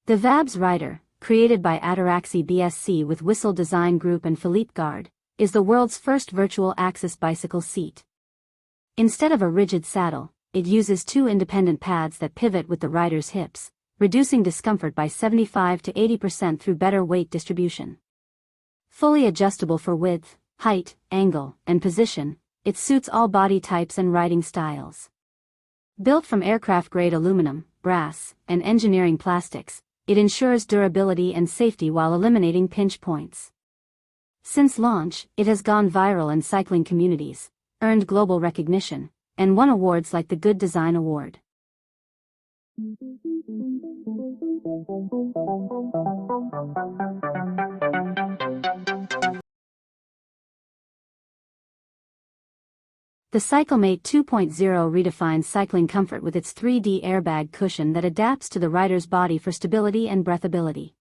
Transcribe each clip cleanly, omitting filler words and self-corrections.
The vabsRider, created by Ataraxy BSC with Whistle Design Group and Philippe Gard, is the world's first virtual axis bicycle seat. Instead of a rigid saddle, it uses two independent pads that pivot with the rider's hips, reducing discomfort by 75 to 80% through better weight distribution. Fully adjustable for width, height, angle, and position, it suits all body types and riding styles. Built from aircraft-grade aluminum, brass, and engineering plastics, it ensures durability and safety while eliminating pinch points. Since launch, it has gone viral in cycling communities, earned global recognition, and won awards like the Good Design Award. The Cyclemate 2.0 redefines cycling comfort with its 3D airbag cushion that adapts to the rider's body for stability and breathability.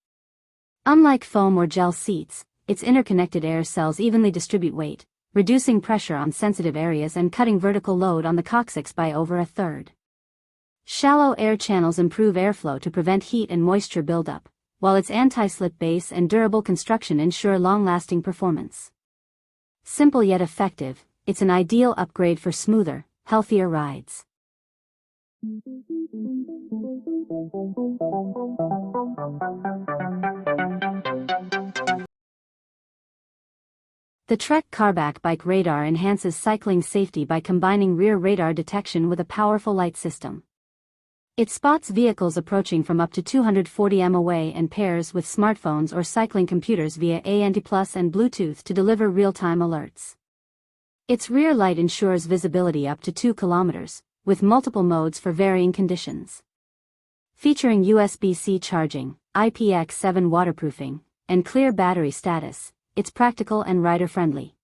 Unlike foam or gel seats, its interconnected air cells evenly distribute weight, reducing pressure on sensitive areas and cutting vertical load on the coccyx by over a third. Shallow air channels improve airflow to prevent heat and moisture buildup, while its anti-slip base and durable construction ensure long-lasting performance. Simple yet effective, it's an ideal upgrade for smoother, healthier rides. The Trek CarBack bike radar enhances cycling safety by combining rear radar detection with a powerful light system. It spots vehicles approaching from up to 240 m away and pairs with smartphones or cycling computers via ANT+ and Bluetooth to deliver real-time alerts. Its rear light ensures visibility up to 2 kilometers, with multiple modes for varying conditions. Featuring USB-C charging, IPX7 waterproofing, and clear battery status, it's practical and rider-friendly.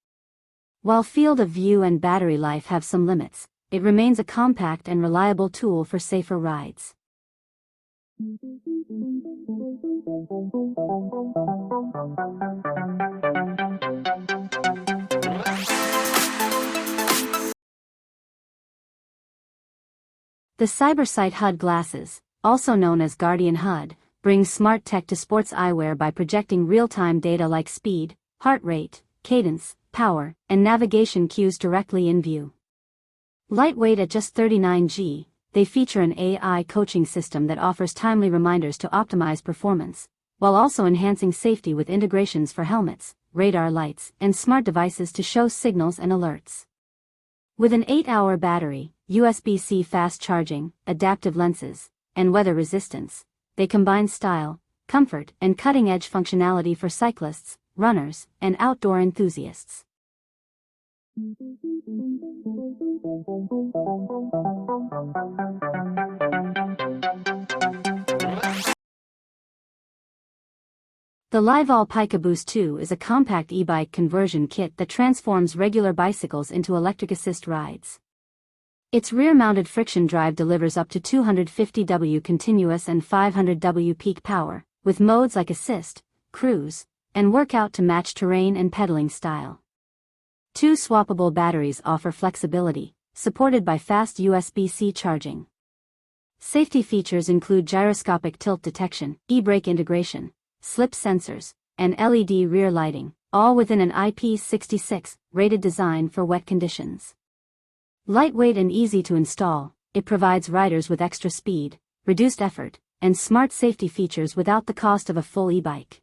While field of view and battery life have some limits, it remains a compact and reliable tool for safer rides. The CYBERSIGHT HUD Glasses, also known as Guardian HUD, brings smart tech to sports eyewear by projecting real-time data like speed, heart rate, cadence, power, and navigation cues directly in view. Lightweight at just 39 g, they feature an AI coaching system that offers timely reminders to optimize performance, while also enhancing safety with integrations for helmets, radar lights, and smart devices to show signals and alerts. With an 8-hour battery, USB-C fast charging, adaptive lenses, and weather resistance, they combine style, comfort, and cutting-edge functionality for cyclists, runners, and outdoor enthusiasts. The LIVALL PikaBoost 2 is a compact e-bike conversion kit that transforms regular bicycles into electric assist rides. Its rear-mounted friction drive delivers up to 250 W continuous and 500 W peak power, with modes like assist, cruise, and workout to match terrain and pedaling style. Two swappable batteries offer flexibility, supported by fast USB-C charging. Safety features include gyroscopic tilt detection, e-brake integration, slip sensors, and LED rear lighting, all within an IP66 rated design for wet conditions. Lightweight and easy to install, it provides riders with extra speed, reduced effort, and smart safety features without the cost of a full e-bike.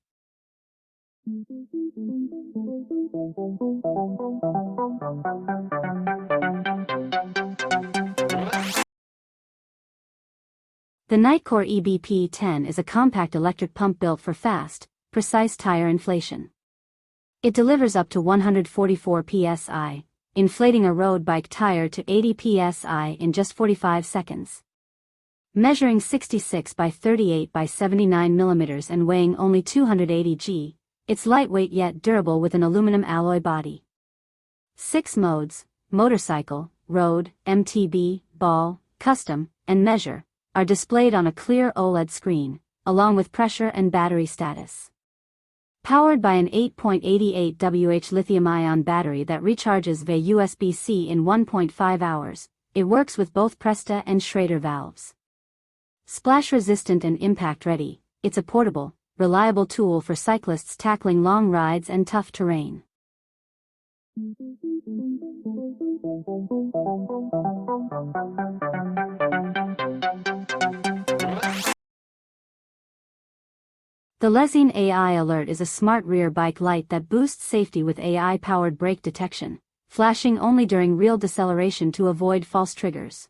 The NITECORE EBP-10 is a compact electric pump built for fast, precise tire inflation. It delivers up to 144 psi, inflating a road bike tire to 80 psi in just 45 seconds. Measuring 66 by 38 by 79 mm and weighing only 280 g, it's lightweight yet durable with an aluminum alloy body. 6 modes, motorcycle, road, MTB, ball, custom, and measure, are displayed on a clear OLED screen, along with pressure and battery status. Powered by an 8.88 Wh lithium-ion battery that recharges via USB-C in 1.5 hours, it works with both Presta and Schrader valves. Splash-resistant and impact-ready, it's a portable, reliable tool for cyclists tackling long rides and tough terrain. The Lezyne Ai Alert is a smart rear bike light that boosts safety with AI-powered brake detection, flashing only during real deceleration to avoid false triggers.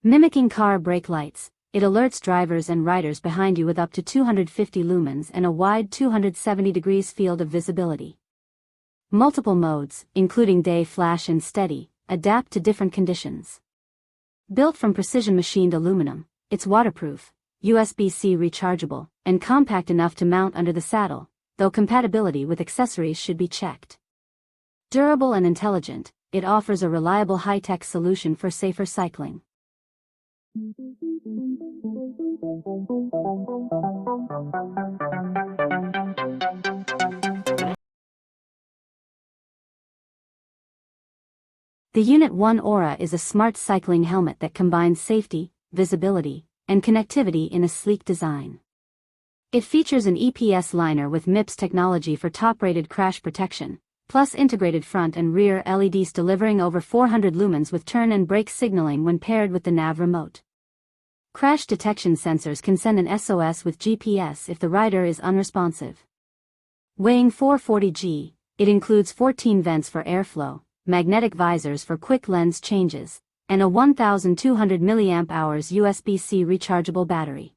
Mimicking car brake lights, it alerts drivers and riders behind you with up to 250 lumens and a wide 270 degrees field of visibility. Multiple modes, including day, flash and steady, adapt to different conditions. Built from precision-machined aluminum, it's waterproof, USB-C rechargeable, and compact enough to mount under the saddle, though compatibility with accessories should be checked. Durable and intelligent, it offers a reliable high-tech solution for safer cycling. The Unit 1 Aura is a smart cycling helmet that combines safety, visibility, and connectivity in a sleek design. It features an EPS liner with MIPS technology for top-rated crash protection, plus integrated front and rear LEDs delivering over 400 lumens with turn and brake signaling when paired with the nav remote. Crash detection sensors can send an SOS with GPS if the rider is unresponsive. Weighing 440 g, it includes 14 vents for airflow, magnetic visors for quick lens changes, and a 1200 mAh USB-C rechargeable battery.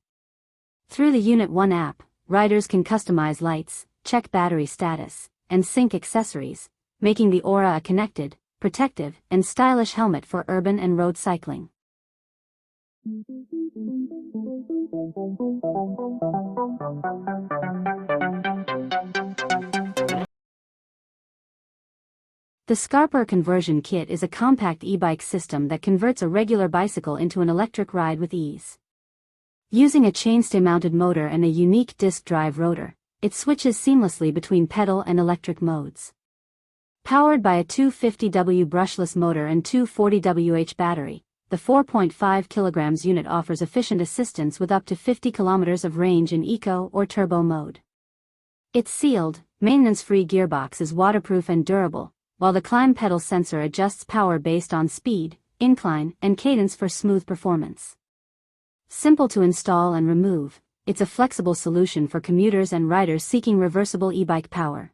Through the Unit 1 app, riders can customize lights, check battery status, and sync accessories, making the Aura a connected, protective, and stylish helmet for urban and road cycling. The Skarper Conversion Kit is a compact e-bike system that converts a regular bicycle into an electric ride with ease. Using a chainstay-mounted motor and a unique disc drive rotor, it switches seamlessly between pedal and electric modes. Powered by a 250W brushless motor and 240Wh battery, the 4.5 kg unit offers efficient assistance with up to 50 km of range in eco or turbo mode. Its sealed, maintenance-free gearbox is waterproof and durable, while the climb pedal sensor adjusts power based on speed, incline, and cadence for smooth performance. Simple to install and remove, it's a flexible solution for commuters and riders seeking reversible e-bike power.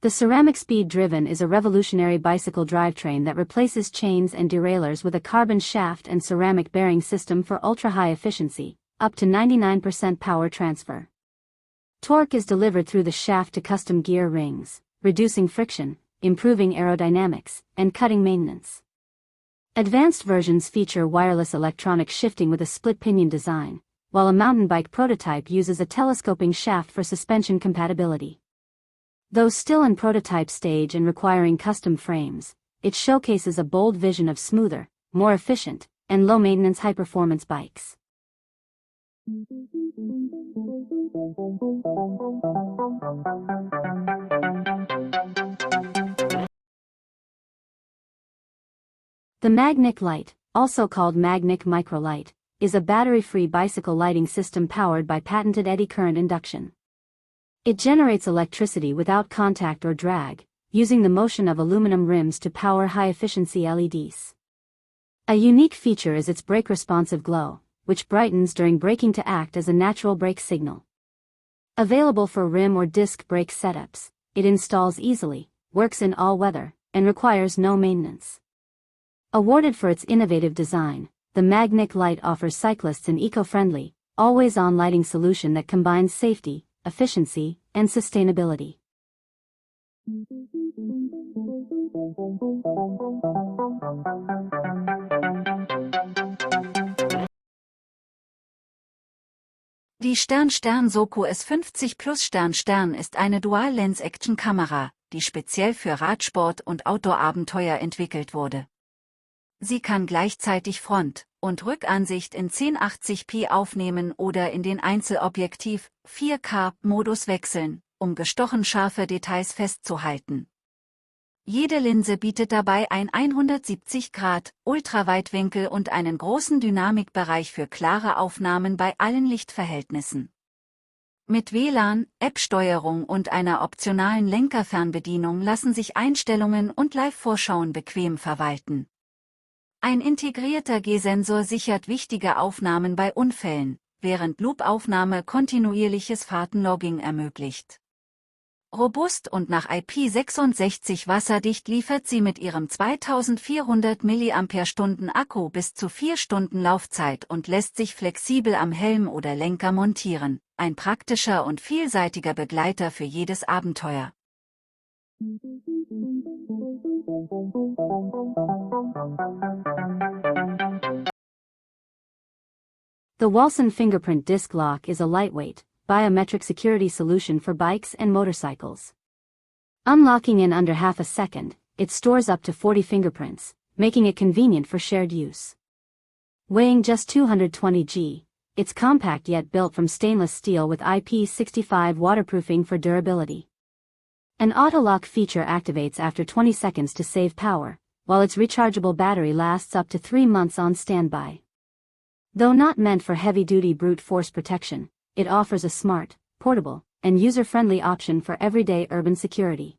The CeramicSpeed Driven is a revolutionary bicycle drivetrain that replaces chains and derailleurs with a carbon shaft and ceramic bearing system for ultra-high efficiency, up to 99% power transfer. Torque is delivered through the shaft to custom gear rings, reducing friction, improving aerodynamics, and cutting maintenance. Advanced versions feature wireless electronic shifting with a split pinion design, while a mountain bike prototype uses a telescoping shaft for suspension compatibility. Though still in prototype stage and requiring custom frames, it showcases a bold vision of smoother, more efficient, and low-maintenance high-performance bikes. The Magnic Light, also called Magnic Microlight, is a battery-free bicycle lighting system powered by patented eddy current induction. It generates electricity without contact or drag, using the motion of aluminum rims to power high-efficiency LEDs. A unique feature is its brake-responsive glow, which brightens during braking to act as a natural brake signal. Available for rim or disc brake setups, it installs easily, works in all weather, and requires no maintenance. Awarded for its innovative design, the Magnic Light offers cyclists an eco-friendly, always-on lighting solution that combines safety, efficiency, and sustainability. Die SOOCOO S50 Plus ist eine Dual-Lens-Action-Kamera, die speziell für Radsport und Outdoor-Abenteuer entwickelt wurde. Sie kann gleichzeitig Front- und Rückansicht in 1080p aufnehmen oder in den Einzelobjektiv 4K-Modus wechseln, um gestochen scharfe Details festzuhalten. Jede Linse bietet dabei ein 170° Ultraweitwinkel und einen großen Dynamikbereich für klare Aufnahmen bei allen Lichtverhältnissen. Mit WLAN, App-Steuerung und einer optionalen Lenkerfernbedienung lassen sich Einstellungen und Live-Vorschauen bequem verwalten. Ein integrierter G-Sensor sichert wichtige Aufnahmen bei Unfällen, während Loop-Aufnahme kontinuierliches Fahrtenlogging ermöglicht. Robust und nach IP66 wasserdicht liefert sie mit ihrem 2400 mAh Akku bis zu 4 Stunden Laufzeit und lässt sich flexibel am Helm oder Lenker montieren, ein praktischer und vielseitiger Begleiter für jedes Abenteuer. The WALSUN Fingerprint Disc Lock is a lightweight, biometric security solution for bikes and motorcycles. Unlocking in under half a second, it stores up to 40 fingerprints, making it convenient for shared use. Weighing just 220 g, it's compact yet built from stainless steel with IP65 waterproofing for durability. An auto-lock feature activates after 20 seconds to save power, while its rechargeable battery lasts up to 3 months on standby. Though not meant for heavy-duty brute force protection, it offers a smart, portable, and user-friendly option for everyday urban security.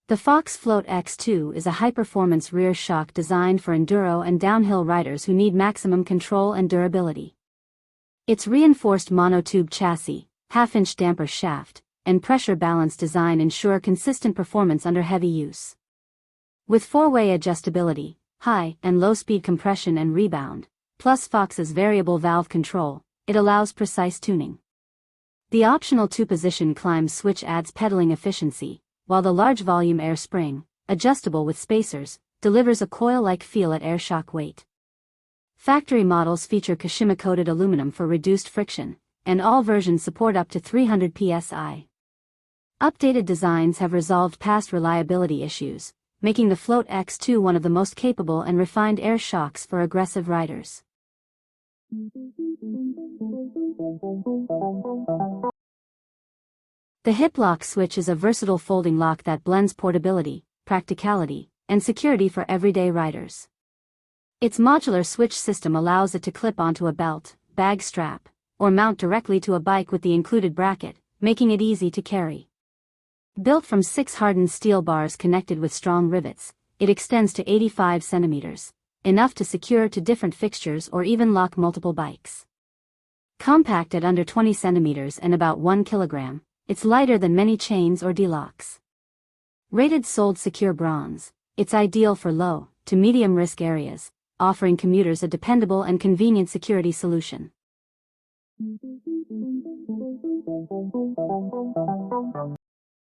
The Fox Float X2 is a high-performance rear shock designed for enduro and downhill riders who need maximum control and durability. Its reinforced monotube chassis, half-inch damper shaft, and pressure balance design ensure consistent performance under heavy use. With 4-way adjustability, high and low-speed compression and rebound, plus Fox's variable valve control, it allows precise tuning. The optional 2-position climb switch adds pedaling efficiency, while the large volume air spring, adjustable with spacers, delivers a coil-like feel at air shock weight. Factory models feature Kashima-coated aluminum for reduced friction, and all versions support up to 300 psi. Updated designs have resolved past reliability issues, making the Float X2 one of the most capable and refined air shocks for aggressive riders. The Hiplok SWITCH is a versatile folding lock that blends portability, practicality, and security for everyday riders. Its modular switch system allows it to clip onto a belt, bag strap, or mount directly to a bike with the included bracket, making it easy to carry. Built from 6 hardened steel bars connected with strong rivets, it extends to 85 centimeters, enough to secure to different fixtures or even lock multiple bikes. Compact at under 20 centimeters and about 1 kilogram, it's lighter than many chains or D-locks. Rated Sold Secure Bronze, it's ideal for low to medium risk areas, offering commuters a dependable and convenient security solution.